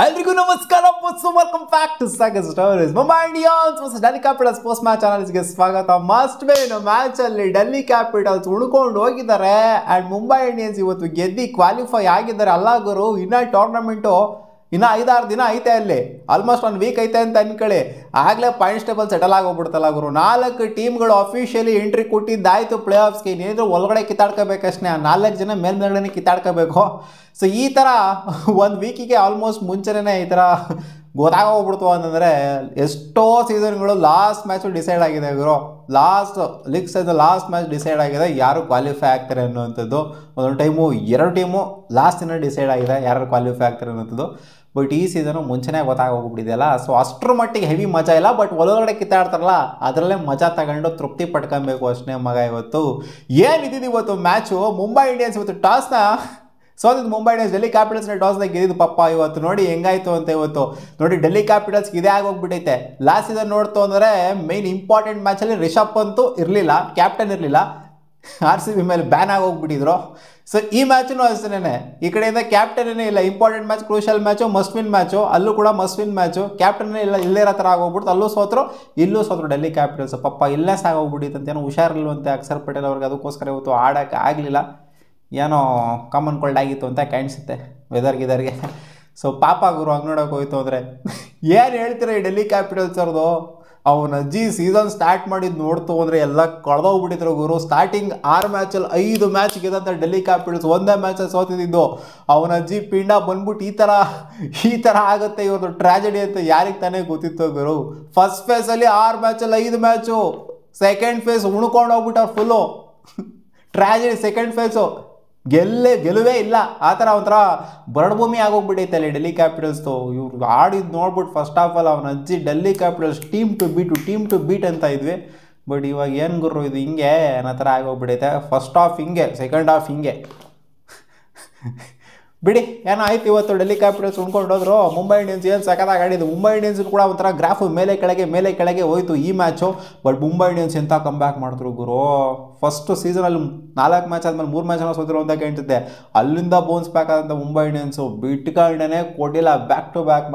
ಎಲ್ರಿಗೂ ನಮಸ್ಕಾರ welcome back to Sagar Stories. Mumbai Indians versus Delhi Capitals post match ಅನಾಲಿಸಿಸ್ಗೆ ಸ್ವಾಗತ. ಮಸ್ಟ್ ವಿನ್ ಮ್ಯಾಚ್ ಅಲ್ಲಿ ಡೆಲ್ಲಿ ಕ್ಯಾಪಿಟಲ್ಸ್ ಉಳ್ಕೊಂಡು ಹೋಗಿದ್ದಾರೆ ಅಂಡ್ ಮುಂಬೈ ಇಂಡಿಯನ್ಸ್ ಇವತ್ತು ಗೆದ್ದಿ ಕ್ವಾಲಿಫೈ ಆಗಿದ್ದಾರೆ. ಅಲ್ಲ ಗುರು, ಇನ್ನ ಟೂರ್ನಮೆಂಟು ಇನ್ನು 5-6 ದಿನ ಐತೆ, ಅಲ್ಲಿ ಆಲ್ಮೋಸ್ಟ್ 1 ವೀಕ್ ಐತೆ ಅಂತ ಅನ್ಕೊಳ್ಳಿ. ಆಗಲೇ ಪಾಯಿಂಟ್ಸ್ ಟೇಬಲ್ ಸೆಟಲ್ ಆಗೋಗ್ಬಿಡ್ತಲ್ಲ ಗುರು. 4 ಟೀಮ್ಗಳು ಅಫಿಷಿಯಲಿ ಎಂಟ್ರಿ ಕೊಟ್ಟಿದ್ದಾಯಿತು ಪ್ಲೇ ಆಫ್ಸ್ಗೆ. ಇನ್ನೇನು ಒಳಗಡೆ ಕಿತ್ತಾಡ್ಕೋಬೇಕಷ್ಟೇ, 4 ಜನ ಮೇಲ್ಮೇಲ್ಗಡೆ ಕಿತ್ತಾಡ್ಕೋಬೇಕು. ಸೊ ಈ ಥರ 1 ವೀಕಿಗೆ ಆಲ್ಮೋಸ್ಟ್ ಮುಂಚೆನೇ ಈ ಥರ ಗೊತ್ತಾಗೋಗ್ಬಿಡ್ತು ಅಂತಂದರೆ ಎಷ್ಟೋ ಸೀಸನ್ಗಳು ಲಾಸ್ಟ್ ಮ್ಯಾಚು ಡಿಸೈಡ್ ಆಗಿದೆ ಗುರು. League size last match decide ಆಗಿದೆ ಯಾರು ಕ್ವಾಲಿಫೈ ಆಗ್ತಾರೆ ಅನ್ನೋವಂಥದ್ದು. ಒಂದೊಂದು ಟೈಮು 2 ಟೀಮು ಲಾಸ್ಟ್ ದಿನ ಡಿಸೈಡ್ ಆಗಿದೆ ಯಾರು ಕ್ವಾಲಿಫೈ ಆಗ್ತಾರೆ ಅನ್ನೋಂಥದ್ದು. ಬಟ್ ಈ ಸೀಸನು ಮುಂಚೆನೇ ಗೊತ್ತಾಗೋಗ್ಬಿಟ್ಟಿದೆಯಲ್ಲ, ಸೊ ಅಷ್ಟರ ಮಟ್ಟಿಗೆ ಹೆವಿ ಮಜಾ ಇಲ್ಲ. ಬಟ್ ಒಳಗಡೆ ಕಿತ್ತಾಡ್ತಾರಲ್ಲ ಅದರಲ್ಲೇ ಮಜಾ ತಗೊಂಡು ತೃಪ್ತಿ ಪಡ್ಕೊಬೇಕು ಅಷ್ಟೇ ಮಗ. ಇವತ್ತು ಏನಿದ್ದು ಇವತ್ತು ಮ್ಯಾಚು, ಮುಂಬೈ ಇಂಡಿಯನ್ಸ್ ಇವತ್ತು ಟಾಸ್ನ ಸೋತಿದ್ದು ಮುಂಬೈ ಇಂಡಿಯನ್ಸ್ ಡೆಲ್ಲಿ ಕ್ಯಾಪಿಟಲ್ಸ್ನ ಟಾಸ್ನಾಗ ಗೆದ್ದಿದ್ದು ಪಪ್ಪ. ಇವತ್ತು ನೋಡಿ ಹೆಂಗಾಯ್ತು ಅಂತ. ಇವತ್ತು ನೋಡಿ ಡೆಲ್ಲಿ ಕ್ಯಾಪಿಟಲ್ಸ್ಗೆ ಇದೇ ಆಗೋಗ್ಬಿಟ್ಟೈತೆ. ಲಾಸ್ಟ್ ಸೀಸನ್ ನೋಡ್ತು ಅಂದರೆ ಮೇನ್ ಇಂಪಾರ್ಟೆಂಟ್ ಮ್ಯಾಚಲ್ಲಿ ರಿಷಬ್ ಪಂತ್ ಇರಲಿಲ್ಲ, ಕ್ಯಾಪ್ಟನ್ ಇರಲಿಲ್ಲ, RCB ಮೇಲೆ ಬ್ಯಾನ್ ಆಗೋಗ್ಬಿಟ್ಟಿದ್ರು. ಸೊ ಈ ಮ್ಯಾಚೂ ಅಷ್ಟೇನೆ, ಈ ಕಡೆಯಿಂದ ಕ್ಯಾಪ್ಟನ್ನೇ ಇಲ್ಲ. Important match, crucial match, must win match, ಅಲ್ಲೂ ಕೂಡ ಮಸ್ಟ್ ವಿನ್ ಮ್ಯಾಚು, ಕ್ಯಾಪ್ಟನ್ನೇ ಇಲ್ಲ, ಇಲ್ಲೇ ಇರೋ ಥರ ಆಗೋಗ್ಬಿಡ್ತು. ಅಲ್ಲೂ ಸೋತರು, ಇಲ್ಲೂ ಸೋತರು ಡೆಲ್ಲಿ ಕ್ಯಾಪಿಟಲ್ಸ್. ಪಪ್ಪ ಇಲ್ಲೇ ಸಾಗೋಗ್ಬಿಟ್ಟಿತ್ತು ಏನೋ ಹುಷಾರಿಲ್ವಂತೆ ಅಕ್ಷರ್ ಪಟೇಲ್ ಅವ್ರಿಗೆ. ಅದಕ್ಕೋಸ್ಕರ ಇವತ್ತು ಆಡೋಕ್ಕೆ ಆಗಲಿಲ್ಲ, ಏನೋ ಕಾಮನ್ ಕೋಲ್ಡ್ ಆಗಿತ್ತು ಅಂತ ಕಾಣಿಸುತ್ತೆ ವೆದರ್ಗೆ. ಸೊ ಪಾಪ ಗುರು ಹಂಗೆ ನೋಡೋಕೆ ಹೋಯ್ತು ಅಂದರೆ ಏನು ಹೇಳ್ತೀರ ಈ ಡೆಲ್ಲಿ ಕ್ಯಾಪಿಟಲ್ಸ್ ಅವ್ರದ್ದು. ಅವನ ಅಜ್ಜಿ ಸೀಸನ್ ಸ್ಟಾರ್ಟ್ ಮಾಡಿದ್ದು ನೋಡ್ತು ಅಂದರೆ ಎಲ್ಲ ಕಳೆದೋಗ್ಬಿಟ್ಟಿದ್ರು ಗುರು. ಸ್ಟಾರ್ಟಿಂಗ್ 6 ಮ್ಯಾಚಲ್ಲಿ 5 ಮ್ಯಾಚ್ ಗೆದ್ದಂಥ ಡೆಲ್ಲಿ ಕ್ಯಾಪಿಟಲ್ಸ್ 1 ಮ್ಯಾಚಲ್ಲಿ ಸೋತಿದ್ದು. ಅವನ ಅಜ್ಜಿ ಪಿಂಡ ಬಂದ್ಬಿಟ್ಟು ಈ ಥರ ಆಗುತ್ತೆ ಇವ್ರದ್ದು ಟ್ರ್ಯಾಜಡಿ ಅಂತ ಯಾರಿಗೆ ತಾನೇ ಗೊತ್ತಿತ್ತು ಗುರು. ಫಸ್ಟ್ ಫೇಸಲ್ಲಿ 6 ಮ್ಯಾಚಲ್ಲಿ 5 ಮ್ಯಾಚು, ಸೆಕೆಂಡ್ ಫೇಸ್ ಉಣ್ಕೊಂಡು ಹೋಗ್ಬಿಟ್ಟವ್ರು ಫುಲ್ಲು ಟ್ರ್ಯಾಜಡಿ. ಸೆಕೆಂಡ್ ಫೇಸು ಗೆಲುವೇ ಇಲ್ಲ, ಆ ಥರ ಒಂಥರ ಬರಡ್ಭೂಮಿ ಆಗೋಗ್ಬಿಟ್ಟೈತೆ ಅಲ್ಲಿ ಡೆಲ್ಲಿ ಕ್ಯಾಪಿಟಲ್ಸ್ದು. ಇವ್ರು ಆಡಿದ್ದು ನೋಡ್ಬಿಟ್ಟು ಫಸ್ಟ್ ಆಫ್ ಆಲ್ ಅವನ ಅಜ್ಜಿ Delhi Capitals team to beat ಅಂತ ಇದ್ವಿ. ಬಟ್ ಇವಾಗ ಏನು ಗುರು ಇದು ಹಿಂಗೆ ಅನ್ನೋ ಥರ ಆಗೋಗ್ಬಿಟ್ಟೈತೆ. ಫಸ್ಟ್ ಹಾಫ್ ಹಿಂಗೆ, ಸೆಕೆಂಡ್ ಹಾಫ್ ಹಿಂಗೆ ಬಿಡಿ. ಏನೋ ಆಯ್ತು ಇವತ್ತು ಡೆಲ್ಲಿ ಕ್ಯಾಪಿಟಲ್ಸ್ ಉಣ್ಕೊಂಡು ಹೋದ್ರು. ಮುಂಬೈ ಇಂಡಿಯನ್ಸ್ ಏನು ಸಖತ್ತಾಗಿ ಆಡಿದ್ದು. ಮುಂಬೈ ಇಂಡಿಯನ್ಸ್ ಕೂಡ ಒಂಥರ ಗ್ರಾಫು ಮೇಲೆ ಕೆಳಗೆ ಹೋಯ್ತು ಈ ಮ್ಯಾಚು. ಬಟ್ ಮುಂಬೈ ಇಂಡಿಯನ್ಸ್ ಎಂಥ ಕಮ್ ಬ್ಯಾಕ್ ಮಾಡಿದ್ರು ಗುರು. ಫಸ್ಟ್ ಸೀಸನಲ್ಲಿ 4 ಮ್ಯಾಚ್ ಆದಮೇಲೆ 3 ಮ್ಯಾಚ್ ಸೋತಿರೋ ಅಂತ ಕಾಣಿಸುತ್ತೆ. ಅಲ್ಲಿಂದ ಬೌನ್ಸ್ ಬ್ಯಾಕ್ ಆದಂಥ ಮುಂಬೈ ಇಂಡಿಯನ್ಸು ಬಿಟ್ಕೊಂಡೇ ಕೊಟ್ಟಿಲ್ಲ. Back to back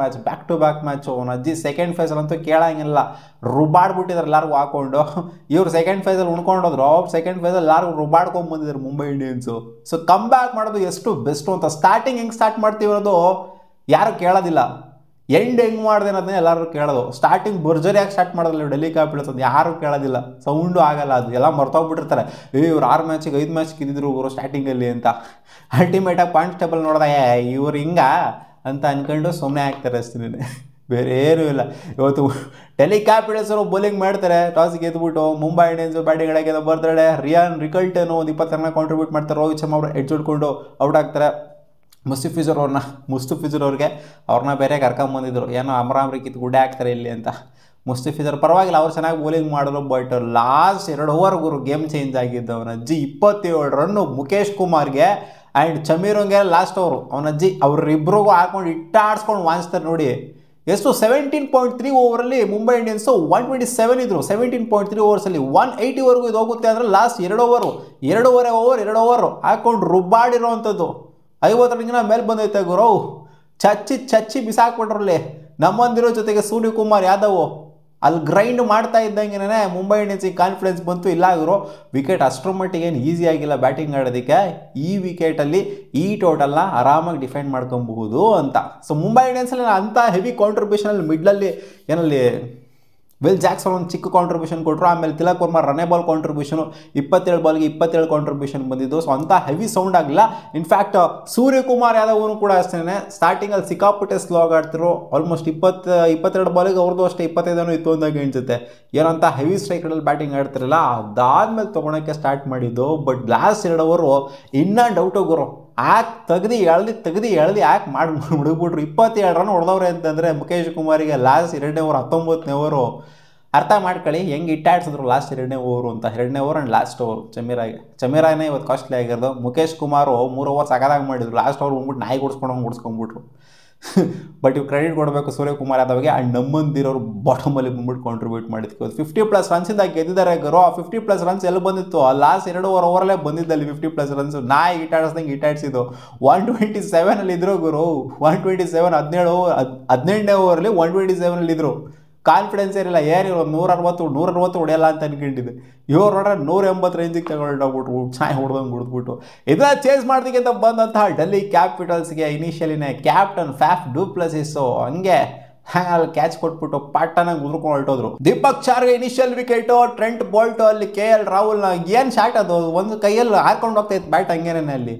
match. ಅವನ ಅಜ್ಜಿ ಸೆಕೆಂಡ್ ಫೇಸಲ್ಲಂತೂ ಕೇಳಂಗಿಲ್ಲ, ರುಬಾಡ್ಬಿಟ್ಟಿದ್ದಾರೆ ಎಲ್ಲರಿಗೂ ಹಾಕೊಂಡು. ಇವ್ರು ಸೆಕೆಂಡ್ ಫೇಸಲ್ಲಿ ಉಣ್ಕೊಂಡೋದ್ರು, ಸೆಕೆಂಡ್ ಫೇಸಲ್ಲಿ ಎಲ್ಲರಿಗೂ ರುಬಾಡ್ಕೊಂಡು ಬಂದಿದ್ದಾರೆ Mumbai Indians. So come back ಮಾಡೋದು ಎಷ್ಟು ಬೆಸ್ಟು ಅಂತ. ಸ್ಟಾರ್ಟಿಂಗ್ ಹೆಂಗೆ ಸ್ಟಾರ್ಟ್ ಮಾಡ್ತೀವಿ ಅನ್ನೋದು ಯಾರು ಕೇಳೋದಿಲ್ಲ, ಎಂಡ್ ಹೆಂಗೆ ಮಾಡಿದೆ ಅನ್ನೋದನ್ನೇ ಎಲ್ಲರೂ ಕೇಳೋದು. ಸ್ಟಾರ್ಟಿಂಗ್ ಭರ್ಜರಿಯಾಗಿ ಸ್ಟಾರ್ಟ್ ಮಾಡೋದಿಲ್ಲ ಡೆಲ್ಲಿ ಕ್ಯಾಪಿಟಲ್ಸ್ ಅಂತ ಯಾರು ಕೇಳೋದಿಲ್ಲ, ಸೌಂಡು ಆಗಲ್ಲ, ಅದು ಎಲ್ಲ ಮರ್ತೋಗ್ಬಿಟ್ಟಿರ್ತಾರೆ. ಇವ್ರು 6 ಮ್ಯಾಚಿಗೆ 5 ಮ್ಯಾಚ್ ಗೆದ್ದಿದ್ರು ಇವರು ಸ್ಟಾರ್ಟಿಂಗಲ್ಲಿ ಅಂತ. ಅಲ್ಟಿಮೇಟಾಗಿ ಪಾಯಿಂಟ್ಸ್ ಟೇಬಲ್ ನೋಡಿದೆ ಇವ್ರು ಹಿಂಗ ಅಂತ ಅಂದ್ಕೊಂಡು ಸುಮ್ಮನೆ ಆಗ್ತಾರೆ ಅಷ್ಟೇ, ಬೇರೆ ಏನೂ ಇಲ್ಲ. ಇವತ್ತು ಡೆಲ್ಲಿ ಕ್ಯಾಪಿಟಲ್ಸ್ ಅವರು ಬೌಲಿಂಗ್ ಮಾಡ್ತಾರೆ, ಟಾಸ್ ಗೆದ್ಬಿಟ್ಟು. ಮುಂಬೈ ಇಂಡಿಯನ್ಸ್ ಬ್ಯಾಟಿಂಗ್ ಆಡೋಕೆ ಬರ್ತಾರೆ. ರಿಯಾನ್ ರಿಕಲ್ಟನು ಒಂದು 20 ರನ್ ಕಾಂಟ್ರಿಬ್ಯೂಟ್ ಮಾಡ್ತಾರೆ. ರೋಹಿತ್ ಶರ್ಮಾ ಅವರು ಎಡ್ಜ್ ಹೊಡ್ಕೊಂಡು ಔಟ್ ಆಗ್ತಾರೆ. ಮುಸ್ತಫಿಜುರ್ ಅವ್ರಿಗೆ ಅವ್ರನ್ನ ಬೇರೆ ಕರ್ಕೊಂಬಂದಿದ್ರು, ಏನೋ ಅಮರಾಮ್ರಿ ಕಿತ್ತು ಗುಡ್ಡೆ ಹಾಕ್ತಾರೆ ಇಲ್ಲಿ ಅಂತ. ಮುಸ್ತಫಿಜುರ್ ಪರವಾಗಿಲ್ಲ, ಅವ್ರು ಚೆನ್ನಾಗಿ ಬೌಲಿಂಗ್ ಮಾಡಿದ್ರು. ಬಟ್ ಲಾಸ್ಟ್ 2 ಓವರ್ ಗುರು ಗೇಮ್ ಚೇಂಜ್ ಆಗಿದ್ದು. ಅವನ ಅಜ್ಜಿ 27 ರನ್ನು ಮುಖೇಶ್ ಕುಮಾರ್ಗೆ ಆ್ಯಂಡ್ ಚಮೀರಂಗೆ ಲಾಸ್ಟ್ ಓವರು. ಅವನ ಅಜ್ಜಿ ಅವ್ರಿಬ್ರಿಗೂ ಹಾಕೊಂಡು ಇಟ್ಟಾಡ್ಸ್ಕೊಂಡು ವಾಂಚ್ತಾರೆ ನೋಡಿ. ಎಷ್ಟು 17.3 ಓವರಲ್ಲಿ ಮುಂಬೈ ಇಂಡಿಯನ್ಸು 127 ಇದ್ರು. 17.3 ಓವರ್ಸಲ್ಲಿ 180ವರೆಗೂ ಇದು ಹೋಗುತ್ತೆ ಅಂದರೆ ಲಾಸ್ಟ್ 2 ಓವರು, 2 ಓವರ್ ಹಾಕೊಂಡು ರುಬ್ಬಾಡಿರೋವಂಥದ್ದು. 50 ರನ್ಗಿನ ಮೇಲೆ ಬಂದೈತೆ ಗುರು. ಚಚ್ಚಿ ಬಿಸಾಕ್ಬಿಟ್ರಲ್ಲಿ ನಮ್ಮಂದಿರೋ ಜೊತೆಗೆ ಸೂರ್ಯಕುಮಾರ್ ಯಾದವ್ ಅಲ್ಲಿ ಗ್ರೈಂಡ್ ಮಾಡ್ತಾ ಇದ್ದಂಗೆ ಮುಂಬೈ ಇಂಡಿಯನ್ಸಿಗೆ ಕಾನ್ಫಿಡೆನ್ಸ್ ಬಂತು. ಇಲ್ಲ ಗುರು, ವಿಕೆಟ್ ಅಷ್ಟರ ಮಟ್ಟಿಗೆ ಏನು ಈಸಿ ಆಗಿಲ್ಲ ಬ್ಯಾಟಿಂಗ್ ಆಡೋದಕ್ಕೆ. ಈ ವಿಕೆಟಲ್ಲಿ ಈ ಟೋಟಲ್ನ ಆರಾಮಾಗಿ ಡಿಫೆಂಡ್ ಮಾಡ್ಕೊಬಹುದು ಅಂತ. ಸೊ ಮುಂಬೈ ಇಂಡಿಯನ್ಸಲ್ಲಿ ಅಂಥ ಹೆವಿ ಕಾಂಟ್ರಿಬ್ಯೂಷನಲ್ಲಿ ಮಿಡ್ಲಲ್ಲಿ ಏನಲ್ಲಿ ವಿಲ್ ಜಾಕ್ಸನ್ ಒಂದು ಚಿಕ್ಕ ಕಾಂಟ್ರಿಬ್ಯೂಷನ್ ಕೊಟ್ಟರು. ಆಮೇಲೆ Tilak Verma ರನ್ನೇ ball contribution 27 ಬಾಲ್ಗೆ 27 contribution ಬಂದಿದ್ದು. ಸೊ ಅಂಥ ಹೆವಿ ಸೌಂಡ್ ಆಗಲಿಲ್ಲ. ಇನ್ಫ್ಯಾಕ್ಟ್ ಸೂರ್ಯಕುಮಾರ್ ಯಾದವ್ ಕೂಡ ಅಷ್ಟೇ ಸ್ಟಾರ್ಟಿಂಗಲ್ಲಿ ಸಿಕ್ಕಾಪಟ್ಟೆ ಸ್ಲೋ ಆಡ್ತಿರು. ಆಲ್ಮೋಸ್ಟ್ 22 ಬಾಲಿಗೆ ಅವ್ರದ್ದು ಅಷ್ಟೇ 25 ಇತ್ತು ಅಂದಾಗ ಎಣಿಸುತ್ತೆ. ಏನಂತ ಹೆವಿ ಸ್ಟ್ರೈಕಲ್ಲಿ ಬ್ಯಾಟಿಂಗ್ ಆಡ್ತಿರಲ್ಲ, ಅದಾದ್ಮೇಲೆ ತೊಗೊಳಕ್ಕೆ ಸ್ಟಾರ್ಟ್ ಮಾಡಿದ್ದು. ಬಟ್ ಲಾಸ್ಟ್ 2 ಓವರು ಇನ್ನೂ ಡೌಟು ಗುರು. ತೆಗ್ದು ಎಳ್ದು ಯಾಕೆ ಮುಡುಗ್ಬಿಟ್ರು. 27 ರನ್ ಹೊಡೆದವ್ರೆ ಅಂತಂದರೆ ಮುಖೇಶ್ ಕುಮಾರಿಗೆ ಲಾಸ್ಟ್ 2ನೇ ಓವರ್ 19ನೇ ಓವರು. ಅರ್ಥ ಮಾಡ್ಕೊಳ್ಳಿ ಹೆಂಗೆ ಇಟ್ಟಾಡ್ಸಿದ್ರು ಲಾಸ್ಟ್ 2ನೇ ಓವರು ಅಂತ. 2ನೇ ಓವರ್ ಆ್ಯಂಡ್ ಲಾಸ್ಟ್ ಓವರ್ ಚಮೀರಾನೇ ಇವತ್ತು ಕಾಸ್ಟ್ಲಿ ಆಗಿರೋದು. ಮುಖೇಶ್ ಕುಮಾರು 3 ಓವರ್ ಸಗದಾಗಿ ಮಾಡಿದ್ರು. ಲಾಸ್ಟ್ ಓವರ್ ಬಂದ್ಬಿಟ್ಟು ನಾಯಿ ಗುಡ್ಸ್ಕೊಂಡ್ಬಿಟ್ರು. ಬಟ್ ಇವು ಕ್ರೆಡಿಟ್ ಕೊಡಬೇಕು ಸೂರ್ಯಕುಮಾರ್ ಯಾದವ್ಗೆ. ಆ್ಯಂಡ್ ನಮ್ಮಂದಿರೋರು ಬಾಟಮಲ್ಲಿ ಬಂದ್ಬಿಟ್ಟು ಕಾಂಟ್ರಿಬ್ಯೂಟ್ ಮಾಡಿದ್ವಿ. 50+ ರನ್ಸಿಂದ ಗೆದ್ದಿದ್ದಾರೆ ಗರೋ. 50+ ರನ್ಸ್ ಎಲ್ಲಿ ಬಂದಿತ್ತು? ಆ ಲಾಸ್ಟ್ 2 ಓವರಲ್ಲೇ ಬಂದಿದ್ದಲ್ಲಿ 50+ ರನ್ಸ್. ನಾಯಿ ಈಟಾಡಿಸ್ದಂಗೆ ಈಟಾಡಿಸಿದ್ದು. 127 ಇದ್ರು ಗುರು. 127 18ನೇ ಓವರಲ್ಲಿ 127 ಕಾನ್ಫಿಡೆನ್ಸ್ ಇರಲಿಲ್ಲ. ಏನಿರೋ 160 ಹೊಡೆಯಲ್ಲ ಅಂತ ಅನ್ಕೊಂಡಿದ್ದೆ. ಇವ್ರು ನೋಡ್ರೆ 180 ರೇಂಜಿಗೆ ತಗೊಂಡೋಗ್ಬಿಟ್ರು. ಚೆನ್ನಾಗಿ ಹೊಡೆದ್ಬಿಟ್ಟು ಇದನ್ನ ಚೇಸ್ ಮಾಡ್ದಿಕ್ಕೆ ಅಂತ ಬಂದಂತಹ ಡೆಲ್ಲಿ ಕ್ಯಾಪಿಟಲ್ಸ್ಗೆ ಇನಿಷಿಯಲಿನೇ ಕ್ಯಾಪ್ಟನ್ ಫ್ಯಾಫ್ ಡು ಪ್ಲೆಸಿಸ್ ಹಂಗೆ ಅಲ್ಲಿ ಕ್ಯಾಚ್ ಕೊಟ್ಬಿಟ್ಟು ಪಾಟನಾಗಿ ಉದ್ರಕೊಂಡು ಹೊರಟೋದ್ರು. ದೀಪಕ್ ಚಾರ್ಗೆ ಇನಿಷಿಯಲ್ ವಿಕೆಟು. ಟ್ರೆಂಟ್ ಬೋಲ್ಟು ಅಲ್ಲಿ KL ರಾಹುಲ್ ಏನು ಶಾಟ್ ಅದು, ಒಂದು ಕೈಯಲ್ಲಿ ಹಾರ್ಕೊಂಡು ಹೋಗ್ತಾ ಇತ್ತು ಬ್ಯಾಟ್ ಹಂಗೇನೆ ಅಲ್ಲಿ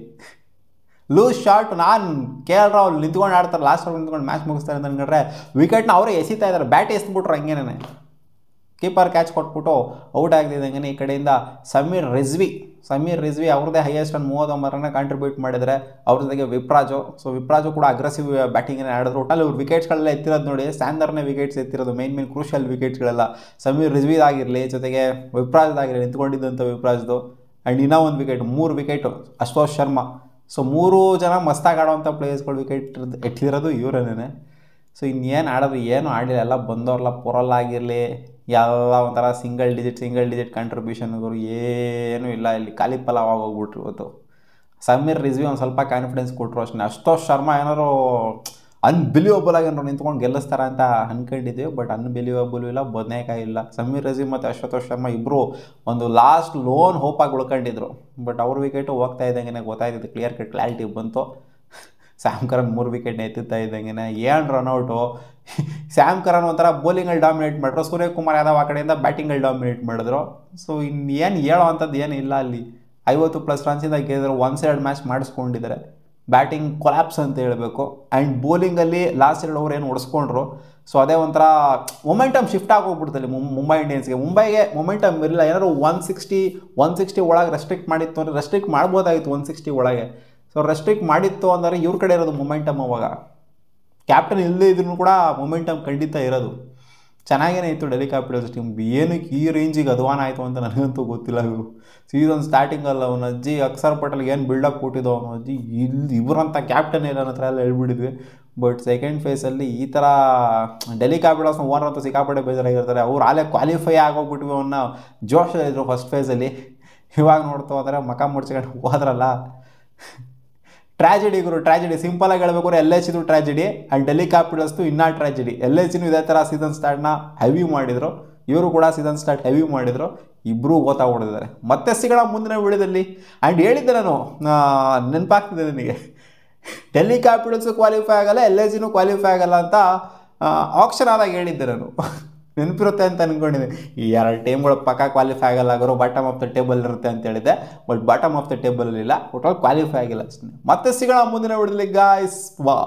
ಲೂಸ್ ಶಾಟ್. ನಾನು KL ರಾಹುಲ್ ನಿಂತ್ಕೊಂಡು ಆಡ್ತಾರೆ, ಲಾಸ್ಟ್ ಓವರ್ ನಿಂತ್ಕೊಂಡು ಮ್ಯಾಚ್ ಮುಗಿಸ್ತಾರೆ ಅಂತ ಅನ್ಕೊಂಡ್ರೆ ವಿಕೆಟ್ನ ಅವರೇ ಎಸಿತಾ ಇದ್ದಾರೆ. ಬ್ಯಾಟ್ ಎಸ್ಬಿಟ್ರು ಹಂಗೇನೆ. ಕೀಪರ್ ಕ್ಯಾಚ್ ಕೊಟ್ಬಿಟ್ಟು ಔಟ್ ಆಗ್ತಿದ್ದಂಗೆ ಈ ಕಡೆಯಿಂದ ಸಮೀರ್ ರಿಜ್ವಿ ಅವ್ರದ್ದೇ ಹೈಯೆಸ್ಟ್ ರನ್ 39 ರನ್ನ ಕಾಂಟ್ರಿಬ್ಯೂಟ್ ಮಾಡಿದರೆ. ಅವ್ರ ಜೊತೆಗೆ ವಿಪ್ರಾಜು ಕೂಡ ಅಗ್ರೆಸಿವ್ ಬ್ಯಾಟಿಂಗನ್ನು ಆಡಿದ್ರು. ಒಟ್ಟಲ್ಲಿ ಅವ್ರು ವಿಕೆಟ್ಸ್ಗಳೆಲ್ಲ ಎತ್ತಿರೋದು ನೋಡಿ, ಸ್ಯಾಂದರ್ನೇ ವಿಕೆಟ್ಸ್ ಎತ್ತಿರೋದು, ಮೇನ್ ಕ್ರೂಷಿಯಲ್ ವಿಕೆಟ್ಸ್ಗಳೆಲ್ಲ ಸಮೀರ್ ರಿಜ್ವಿದಾಗಿರಲಿ, ಜೊತೆಗೆ ವಿಪ್ರಾಜ್ದಾಗಿರಲಿ, ನಿಂತ್ಕೊಂಡಿದ್ದಂಥ ವಿಪ್ರಾಜ್ದು. ಆ್ಯಂಡ್ ಇನ್ನೂ ಒಂದು wicket, 3 wicket Ashutosh Sharma. So 3 ಜನ ಮಸ್ತಾಗಿ ಆಡೋವಂಥ ಪ್ಲೇಯರ್ಸ್ಗಳು ವಿಕೆಟ್ ಎಟ್ಟಿರೋದು ಇವರೇನೇ. ಸೊ ಇನ್ನೇನು ಆಡೋದು, ಏನು ಆಡಿಲ್ಲ, ಎಲ್ಲ ಬಂದವ್ರಲ್ಲ ಪೊರಲ್ಲಾಗಿರಲಿ ಎಲ್ಲ ಒಂಥರ ಸಿಂಗಲ್ ಡಿಜಿಟ್ ಕಾಂಟ್ರಿಬ್ಯೂಷನ್ಗಳು ಏನೂ ಇಲ್ಲ. ಇಲ್ಲಿ ಖಾಲಿ ಪಲಾವ್ ಹೋಗ್ಬಿಟ್ರು ಇವತ್ತು. ಸಮೀರ್ ರಿಜ್ವಿ ಒಂದು ಸ್ವಲ್ಪ ಕಾನ್ಫಿಡೆನ್ಸ್ ಕೊಟ್ಟರು ಅಷ್ಟೇ. ಅಶುತೋಷ್ ಶರ್ಮಾ ಏನಾದ್ರು ಅನ್ಬಿಲೀವಬಲ್ ಆಗಿ ಏನಾರು ನಿಂತ್ಕೊಂಡು ಗೆಲ್ಲಿಸ್ತಾರೆ ಅಂತ ಅಂದ್ಕೊಂಡಿದ್ದೀವಿ. ಬಟ್ ಅನ್ಬಿಲೀವಬಲ್ ಇಲ್ಲ, ಬದನೇಕಾಯಿ ಇಲ್ಲ. ಸಮೀರ್ ರಿಜ್ವಿ ಮತ್ತು ಅಶುತೋಷ್ ಶರ್ಮಾ ಇಬ್ಬರು ಒಂದು ಲಾಸ್ಟ್ ಲೋನ್ ಹೋಪಾಗಿ ಉಳ್ಕೊಂಡಿದ್ರು. ಬಟ್ ಅವ್ರ ವಿಕೆಟು ಹೋಗ್ತಾ ಇದ್ದಂಗೆ ಗೊತ್ತಾಯ್ತಿತ್ತು, ಕ್ಲಾರಿಟಿ ಬಂತು. ಸ್ಯಾಮ್ ಕರನ್ 3 ವಿಕೆಟ್ ಎತ್ತುತ್ತಾ ಇದ್ದಂಗೆ ಏನು ರನ್ಔಟು. ಸ್ಯಾಮ್ ಕರನ್ ಒಂಥರ ಬೌಲಿಂಗಲ್ಲಿ ಡಾಮಿನೇಟ್ ಮಾಡಿದ್ರು, ಸೂರ್ಯಕುಮಾರ್ ಯಾದವ್ ಆ ಕಡೆಯಿಂದ ಬ್ಯಾಟಿಂಗಲ್ಲಿ ಡಾಮಿನೇಟ್ ಮಾಡಿದ್ರು. ಸೊ ಇನ್ನೇನು ಹೇಳೋ ಅಂಥದ್ದು ಏನು ಇಲ್ಲ. ಅಲ್ಲಿ 50+ ರನ್ಸಿಂದ ಗೆದ್ದರು, 1 ಸೈಡ್ ಮ್ಯಾಚ್ ಮಾಡಿಸ್ಕೊಂಡಿದ್ದಾರೆ. ಬ್ಯಾಟಿಂಗ್ ಕೊಲ್ಯಾಪ್ಸ್ ಅಂತ ಹೇಳಬೇಕು. ಆ್ಯಂಡ್ ಬೌಲಿಂಗಲ್ಲಿ ಲಾಸ್ಟ್ 2 ಓವರ್ ಏನು ಹೊಡೆಸ್ಕೊಂಡ್ರು. ಸೊ ಅದೇ ಒಂಥರ ಮೊಮೆಂಟಮ್ ಶಿಫ್ಟ್ ಆಗೋಗ್ಬಿಡ್ತಲ್ಲಿ ಮುಂಬೈ ಇಂಡಿಯನ್ಸ್ಗೆ. ಮುಂಬೈಗೆ ಮೊಮೆಂಟಮ್ ಇರಲಿಲ್ಲ. ಏನಾದ್ರು 160 ಒಳಗೆ ರೆಸ್ಟ್ರಿಕ್ಟ್ ಮಾಡಿತ್ತು ಅಂದರೆ ರೆಸ್ಟ್ರಿಕ್ಟ್ ಮಾಡ್ಬೋದಾಗಿತ್ತು 160 ಒಳಗೆ. ಸೊ ರೆಸ್ಟ್ರಿಕ್ಟ್ ಮಾಡಿತ್ತು ಅಂದರೆ ಇವ್ರ ಕಡೆ ಇರೋದು ಮೊಮೆಂಟಮ್. ಅವಾಗ ಕ್ಯಾಪ್ಟನ್ ಇಲ್ಲದೇ ಇದ್ರೂ ಕೂಡ ಮೊಮೆಂಟಮ್ ಖಂಡಿತ ಇರೋದು. ಚೆನ್ನಾಗೇ ಇತ್ತು ಡೆಲ್ಲಿ ಕ್ಯಾಪಿಟಲ್ಸ್ ಟೀಮ್. ಏನಕ್ಕೆ ಈ ರೇಂಜಿಗೆ ಅಧ್ವಾನ ಆಯಿತು ಅಂತ ನನಗಂತೂ ಗೊತ್ತಿಲ್ಲ. ಇವರು ಸೀಸನ್ ಸ್ಟಾರ್ಟಿಂಗಲ್ಲಿ ಅವನ ಅಜ್ಜಿ ಅಕ್ಷರ್ ಪಟೇಲ್ಗೆ ಏನು ಬಿಲ್ಡಪ್ ಕೊಟ್ಟಿದ್ದೋ ಅವನ ಅಜ್ಜಿ, ಇವರಂಥ ಕ್ಯಾಪ್ಟನ್ ಇಲ್ಲ ಹತ್ರ ಎಲ್ಲ ಹೇಳ್ಬಿಟ್ಟಿದ್ವಿ. ಬಟ್ ಸೆಕೆಂಡ್ ಫೇಸಲ್ಲಿ ಈ ಥರ ಡೆಲ್ಲಿ ಕ್ಯಾಪಿಟಲ್ಸ್ನ ಓನರ್ ಅಂತೂ ಸಿಕ್ಕಾಪಟ್ಟೆ ಬೇಜಾರಾಗಿರ್ತಾರೆ. ಅವ್ರು ಆಲೇ ಕ್ವಾಲಿಫೈ ಆಗೋಗ್ಬಿಟ್ವಿ ಅವನ್ನ ಜೋಶಲ್ಲಿದ್ರು ಫಸ್ಟ್ ಫೇಸಲ್ಲಿ. ಇವಾಗ ನೋಡ್ತಾ ಹೋದರೆ ಮಕ ಮುಡ್ಸ್ಕೊಂಡು ಹೋದ್ರಲ್ಲ. ಟ್ರ್ಯಾಜಿಡಿ ಸಿಂಪಲಾಗಿ ಹೇಳ್ಬೇಕಾದ್ರೆ LHದು ಟ್ರ್ಯಾಜಿಡಿ ಆ್ಯಂಡ್ ಡೆಲ್ಲಿ ಕ್ಯಾಪಿಟಲ್ಸ್ದು ಇನ್ನೂ ಟ್ರ್ಯಾಜಿಡಿ. LHನೂ ಇದೇ ಥರ ಸೀಸನ್ ಸ್ಟಾರ್ಟ್ನ ಹೆವಿ ಮಾಡಿದರು, ಇವರು ಕೂಡ ಸೀಸನ್ ಸ್ಟಾರ್ಟ್ ಹೆವಿ ಮಾಡಿದರು. ಇಬ್ಬರೂ ಹೊಡೆದಿದ್ದಾರೆ. ಮತ್ತೆ ಸಿಗೋಣ ಮುಂದಿನ ವಿಡಿಯೋದಲ್ಲಿ. ಆ್ಯಂಡ್ ಹೇಳಿದ್ದೆ ನಾನು, ನೆನಪಾಗ್ತಿದೆ ನನಗೆ, ಡೆಲ್ಲಿ ಕ್ಯಾಪಿಟಲ್ಸು ಕ್ವಾಲಿಫೈ ಆಗಲ್ಲ, LHನೂ ಕ್ವಾಲಿಫೈ ಆಗಲ್ಲ ಅಂತ ಆಕ್ಷನ್ ಆದಾಗ ಹೇಳಿದ್ದೆ ನಾನು. ನೆನಪಿರುತ್ತೆ ಅಂತ ಅಂದ್ಕೊಂಡಿದ್ದೆ. ಈ 2 ಟೀಮ್ಗಳು ಪಕ್ಕ ಕ್ವಾಲಿಫೈ ಆಗಲ್ಲ, ಆಗರೋ ಬಾಟಮ್ ಆಫ್ ದ ಟೇಬಲ್ ಇರುತ್ತೆ ಅಂತ ಹೇಳಿದ್ದೆ. But bottom of the table ಇಲ್ಲ, ಒಟ್ಟಲ್ಲಿ ಕ್ವಾಲಿಫೈ ಆಗಿಲ್ಲ ಅಷ್ಟೇ. ಮತ್ತೆ ಸಿಗೋಣ ಮುಂದಿನ ವಿಡಿಯೋದಲ್ಲಿ ಗಾಯ್ಸ್. ವಾ.